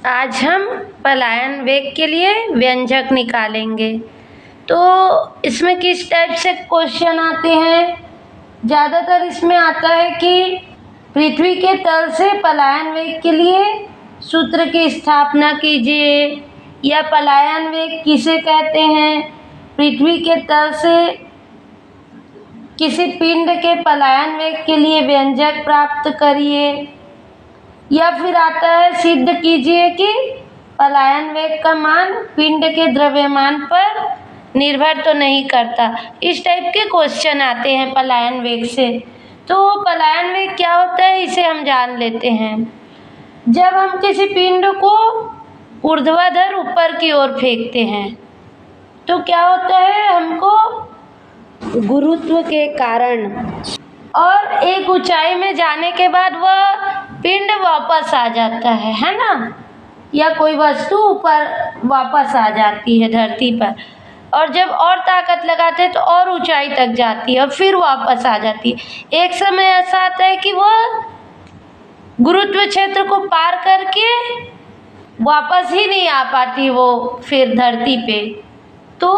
आज हम पलायन वेग के लिए व्यंजक निकालेंगे। तो इसमें किस टाइप से क्वेश्चन आते हैं? ज़्यादातर इसमें आता है कि पृथ्वी के तल से पलायन वेग के लिए सूत्र की स्थापना कीजिए, या पलायन वेग किसे कहते हैं, पृथ्वी के तल से किसी पिंड के पलायन वेग के लिए व्यंजक प्राप्त करिए, या फिर आता है सिद्ध कीजिए कि पलायन वेग का मान पिंड के द्रव्यमान पर निर्भर तो नहीं करता। इस टाइप के क्वेश्चन आते हैं पलायन वेग से। तो पलायन वेग क्या होता है, इसे हम जान लेते हैं। जब हम किसी पिंड को ऊर्ध्वाधर ऊपर की ओर फेंकते हैं तो क्या होता है, हमको गुरुत्व के कारण और एक ऊंचाई में जाने के बाद वह पिंड वापस आ जाता है ना, या कोई वस्तु ऊपर वापस आ जाती है धरती पर, और जब और ताकत लगाते हैं तो और ऊंचाई तक जाती है और फिर वापस आ जाती है। एक समय ऐसा आता है कि वह गुरुत्व क्षेत्र को पार करके वापस ही नहीं आ पाती वो फिर धरती पे, तो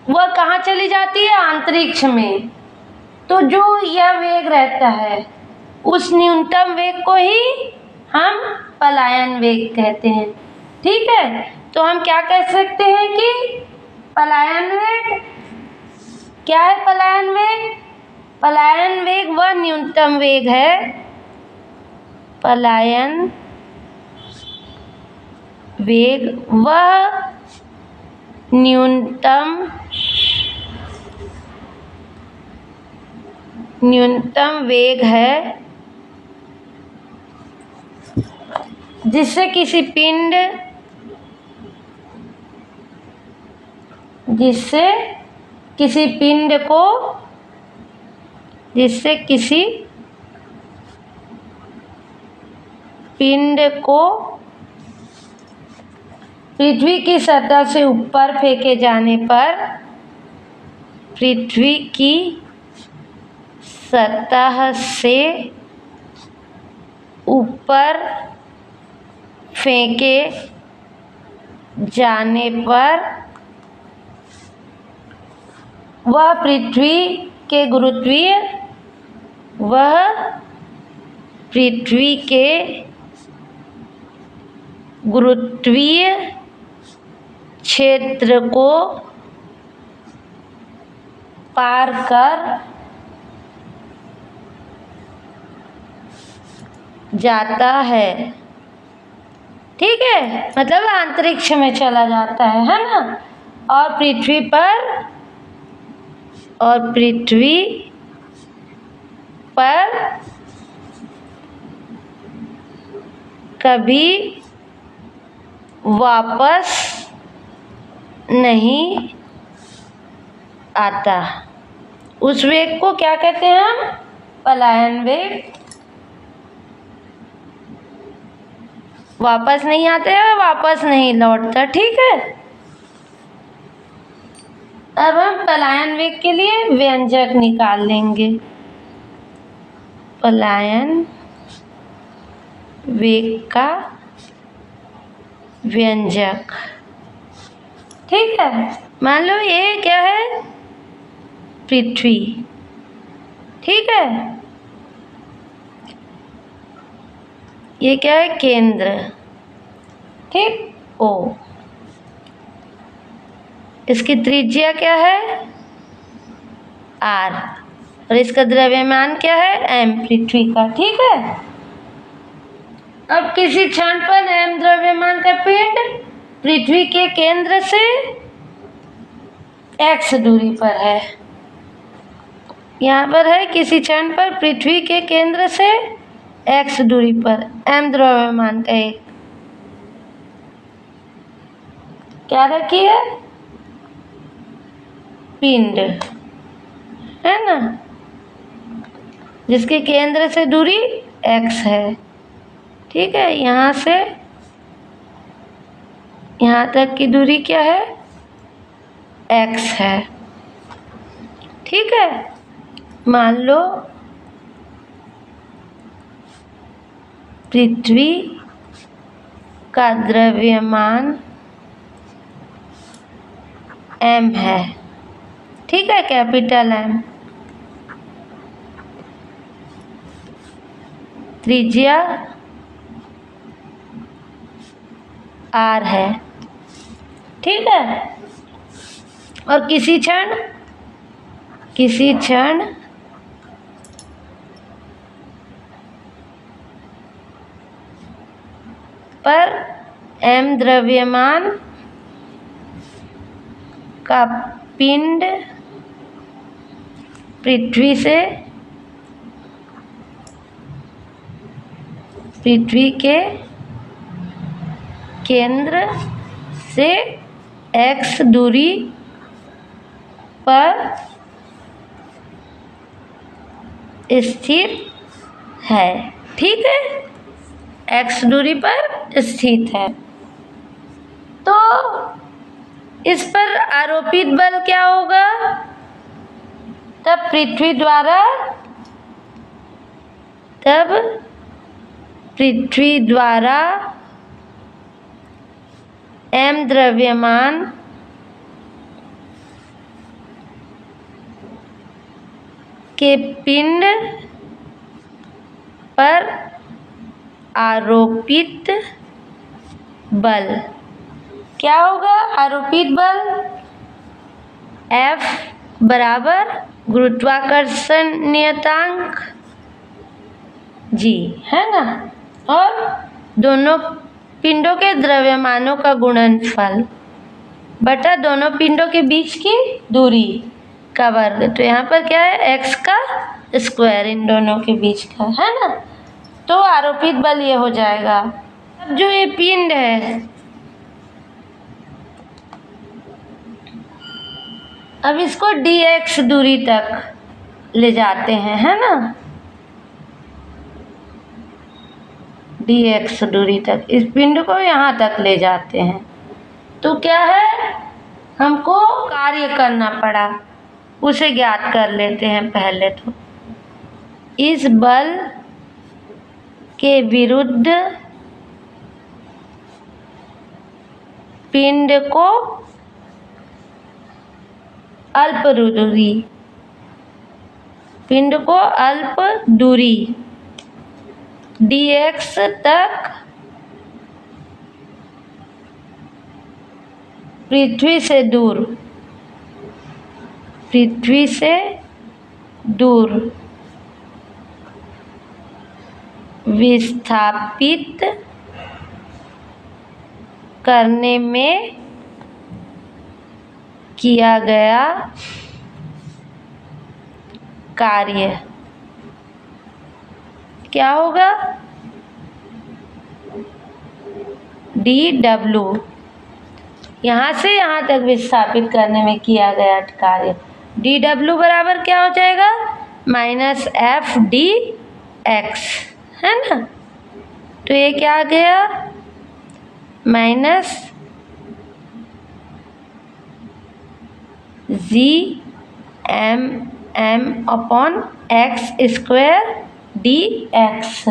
वह कहाँ चली जाती है, अंतरिक्ष में। तो जो यह वेग रहता है उस न्यूनतम वेग को ही हम पलायन वेग कहते हैं। ठीक है, तो हम क्या कह सकते हैं कि पलायन वेग क्या है? पलायन वेग, पलायन वेग वह न्यूनतम वेग है, पलायन वेग वह न्यूनतम वेग है जिससे किसी पिंड को पृथ्वी की सतह से ऊपर फेंके जाने पर पृथ्वी की सतह से ऊपर फेंके जाने पर वह पृथ्वी के गुरुत्वीय क्षेत्र को पार कर जाता है। ठीक है, मतलब अंतरिक्ष में चला जाता है ना, और पृथ्वी पर कभी वापस नहीं आता। उस वेग को क्या कहते हैं हम? पलायन वेग। वापस नहीं आते हैं, वापस नहीं लौटता। ठीक है, अब हम पलायन वेग के लिए व्यंजक निकाल लेंगे। पलायन वेग का व्यंजक। ठीक है, मान लो ये क्या है, पृथ्वी। ठीक है, ये क्या है, केंद्र। ठीक, ओ। इसकी त्रिज्या क्या है, r, और इसका द्रव्यमान क्या है, m, पृथ्वी का। ठीक है, अब किसी क्षण पर m द्रव्यमान का पिंड पृथ्वी के केंद्र से x दूरी पर है। यहाँ पर है किसी क्षण पर पृथ्वी के केंद्र से x दूरी पर m द्रव्यमान का एक क्या रखी है, पिंड है ना, जिसके केंद्र से दूरी x है। ठीक है, यहाँ से यहाँ तक की दूरी क्या है, x है। ठीक है, मान लो पृथ्वी का द्रव्यमान m है। ठीक है, कैपिटल M। त्रिज्या r है। ठीक है, और किसी क्षण पर m द्रव्यमान का पिंड पृथ्वी के केंद्र से x दूरी पर स्थित है। ठीक है, x दूरी पर स्थित है। तो इस पर आरोपित बल क्या होगा? तब पृथ्वी द्वारा m द्रव्यमान के पिंड पर आरोपित बल क्या होगा? आरोपित बल F बराबर गुरुत्वाकर्षण नियतांक G, है ना, और दोनों पिंडों के द्रव्यमानों का गुणनफल बटा दोनों पिंडों के बीच की दूरी का वर्ग। तो यहाँ पर क्या है? x का स्क्वायर इन दोनों के बीच का, है ना। तो आरोपित बल ये हो जाएगा। अब जो ये पिंड है, अब इसको dx दूरी तक ले जाते हैं, है ना, dx दूरी तक इस पिंड को यहाँ तक ले जाते हैं। तो क्या है, हमको कार्य करना पड़ा, उसे ज्ञात कर लेते हैं पहले। तो इस बल के विरुद्ध पिंड को अल्प दूरी dx तक पृथ्वी से दूर विस्थापित करने में किया गया कार्य क्या होगा? dw, यहाँ से यहाँ तक विस्थापित करने में किया गया कार्य dw बराबर क्या हो जाएगा? -f dx, है ना। तो ये क्या आ गया? -gmm/x² dx।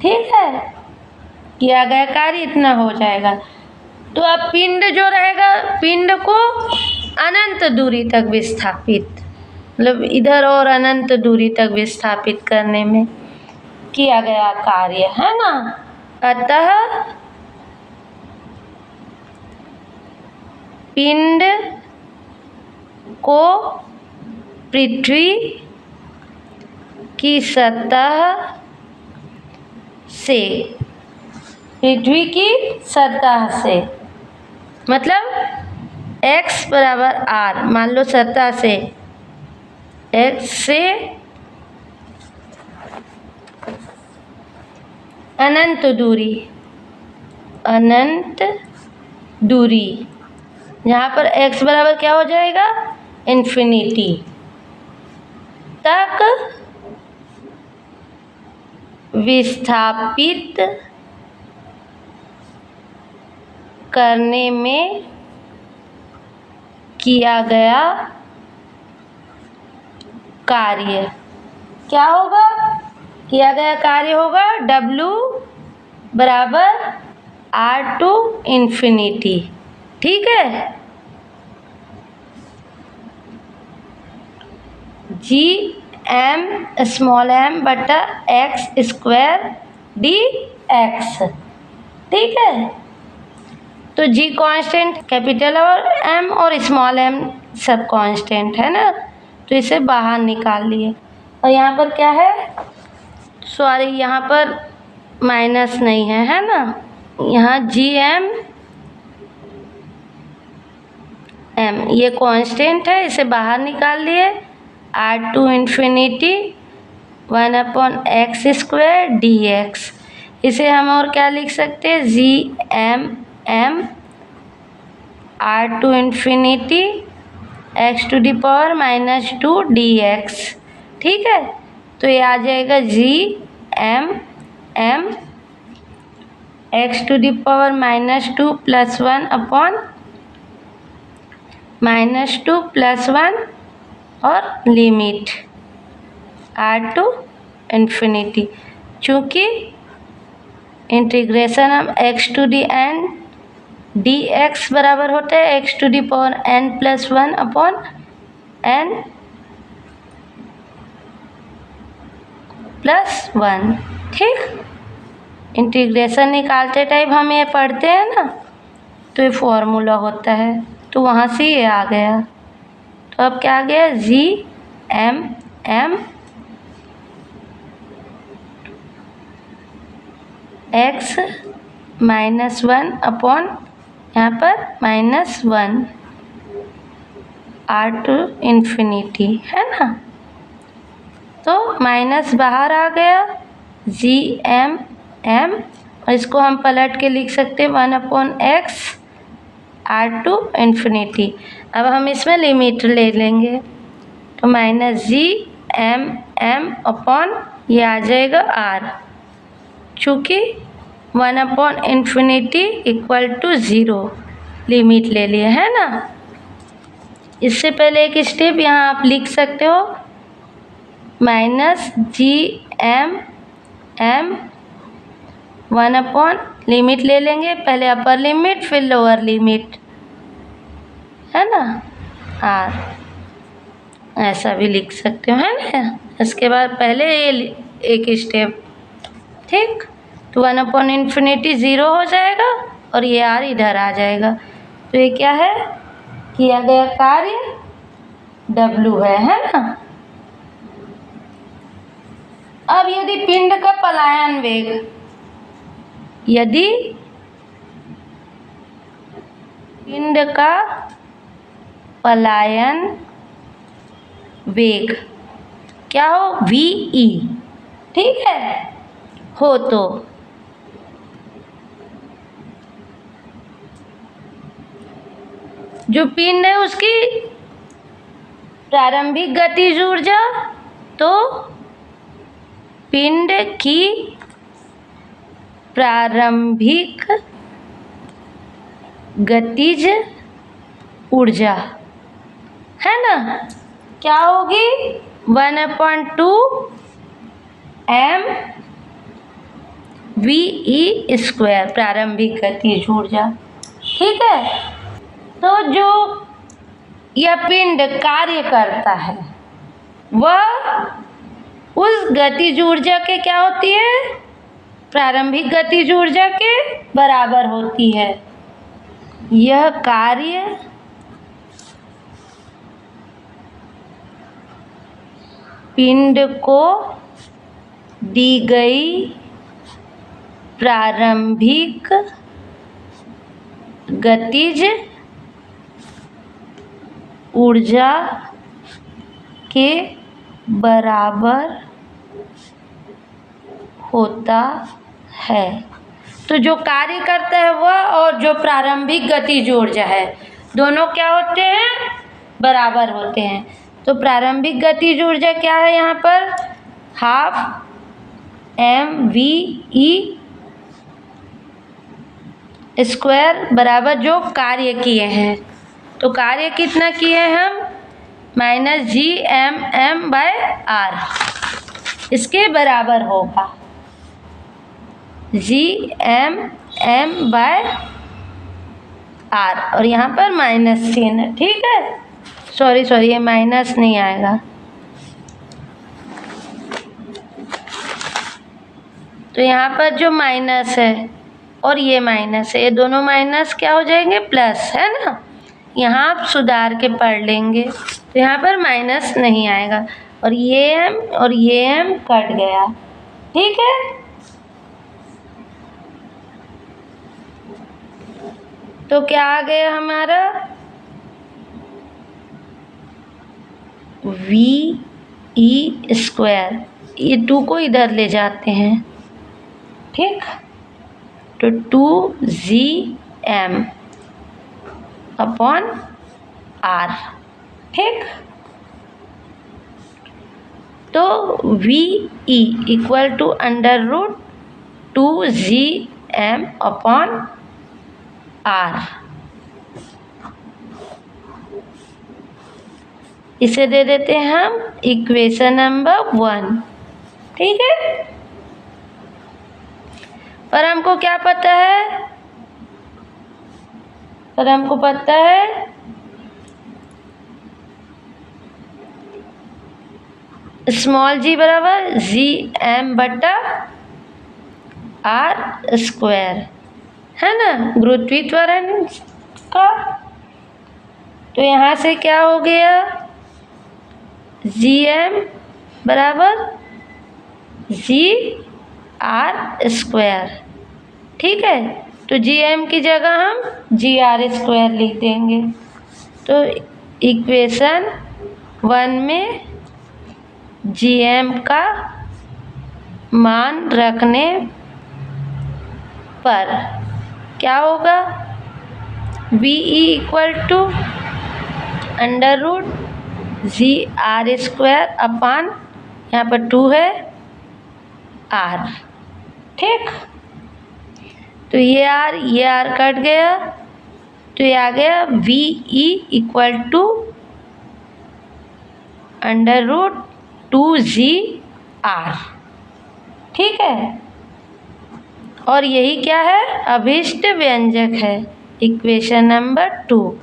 ठीक है, किया गया कार्य इतना हो जाएगा। तो अब पिंड जो रहेगा, पिंड को अनंत दूरी तक विस्थापित, मतलब इधर और अनंत दूरी तक विस्थापित करने में किया गया कार्य, है ना। अतः पिंड को पृथ्वी की सतह से मतलब x बराबर r, मान लो सतह से x से अनंत दूरी, यहाँ पर x बराबर क्या हो जाएगा? इन्फिनिटी तक विस्थापित करने में किया गया कार्य क्या होगा? किया गया कार्य होगा w बराबर r टू इन्फिनिटी। ठीक है, जी एम स्मॉल एम बटा एक्स स्क्वायर डी एक्स। ठीक है, तो जी कांस्टेंट, कैपिटल और एम और स्मॉल एम सब कांस्टेंट है ना, तो इसे बाहर निकाल लिए। और यहाँ पर क्या है, सॉरी यहाँ पर माइनस नहीं है, है ना, यहाँ जी एम एम ये कांस्टेंट है, इसे बाहर निकाल लिए। R to infinity 1/x² D X. इसे हम और क्या लिख सकते हैं, G M M R to infinity x⁻⁻² D X. ठीक है, तो ये आ जाएगा जी एम एम x⁻⁻² + 1/-2 + 1 और लिमिट r टू इन्फिनिटी। चूँकि इंटीग्रेशन हम x⁻n डी एक्स बराबर होता है x⁻n + 1/n + 1। ठीक, इंटीग्रेशन निकालते टाइम हम ये पढ़ते हैं ना, तो ये फॉर्मूला होता है, तो वहाँ से ये आ गया। तो अब क्या आ गया, जी एम एम x-1 यहाँ पर -1 r टू इन्फिनिटी, है ना, तो माइनस बाहर आ गया, जी एम एम, और इसको हम पलट के लिख सकते हैं 1/x r टू इन्फिनिटी। अब हम इसमें लिमिट ले लेंगे, तो -जी एम एम अपॉन ये आ जाएगा r, चूँकि 1/∞ = 0 लिमिट ले लिए, है ना। इससे पहले एक स्टेप यहाँ आप लिख सकते हो, -जी एम एम 1/ लिमिट ले लेंगे, पहले अपर लिमिट फिर लोअर लिमिट, है ना, r, ऐसा भी लिख सकते हो, है ना। इसके बाद पहले ये एक स्टेप, ठीक, तो 1/∞ 0 हो जाएगा और ये r इधर आ जाएगा। तो ये क्या है, किया गया कार्य W है ना। अब यदि पिंड का पलायन वेग, यदि पिंड का पलायन वेग क्या हो, VE, ठीक है, हो तो जो पिंड है उसकी प्रारंभिक गतिज ऊर्जा, तो पिंड की प्रारंभिक गतिज ऊर्जा, है ना, क्या होगी, 1/2 mv² प्रारंभिक गतिज ऊर्जा। ठीक है, तो जो यह पिंड कार्य करता है वह उस गतिज ऊर्जा के क्या होती है, प्रारंभिक गतिज ऊर्जा के बराबर होती है। यह कार्य पिंड को दी गई प्रारंभिक गतिज ऊर्जा के बराबर होता है। तो जो कार्य करता है वह और जो प्रारंभिक गतिज ऊर्जा है दोनों क्या होते हैं, बराबर होते हैं। तो प्रारंभिक गतिज ऊर्जा क्या है यहाँ पर, 12 mv² बराबर जो कार्य किए हैं, तो कार्य कितना किए हैं हम, -gmm/r, इसके बराबर होगा gmm r और यहाँ पर माइनस चिन्ह है, ठीक है। सॉरी ये माइनस नहीं आएगा, तो यहाँ पर जो माइनस है और ये माइनस है, ये दोनों माइनस क्या हो जाएंगे, प्लस, है ना। यहाँ आप सुधार के पढ़ लेंगे, तो यहाँ पर माइनस नहीं आएगा और ये m कट गया, ठीक है। तो क्या आ गया हमारा, VE²। ये 2 को इधर ले जाते हैं, ठीक, तो 2GM अपॉन R, ठीक। तो VE equal to √2GM upon R। इसे दे देते हैं हम इक्वेशन नंबर 1, ठीक है। पर हमको क्या पता है, पर हमको पता है स्मॉल g बराबर GM/R², है ना, गुरुत्वीय त्वरण का। तो यहाँ से क्या हो गया, GM बराबर GR², ठीक है। तो GM की जगह हम GR² लिख देंगे। तो इक्वेशन 1 में GM का मान रखने पर क्या होगा, VE इक्वल टू √GR² अपान, यहाँ पर 2 है, R, ठीक। तो ये R कट गया, तो ये आ गया VE इक्वल टू √2GR, ठीक है। और यही क्या है, अभिष्ट व्यंजक है, इक्वेशन नंबर 2।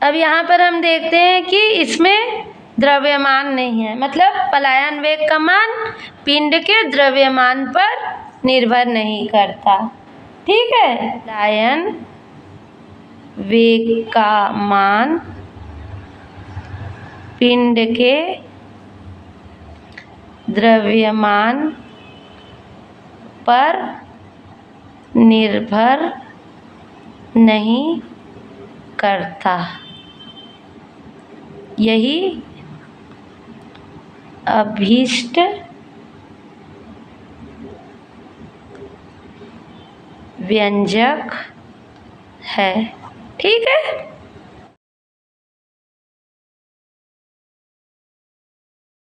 अब यहाँ पर हम देखते हैं कि इसमें द्रव्यमान नहीं है, मतलब पलायन वेग का मान पिंड के द्रव्यमान पर निर्भर नहीं करता, ठीक है। पलायन वेग का मान पिंड के द्रव्यमान पर निर्भर नहीं करता, यही अभीष्ट व्यंजक है, ठीक है।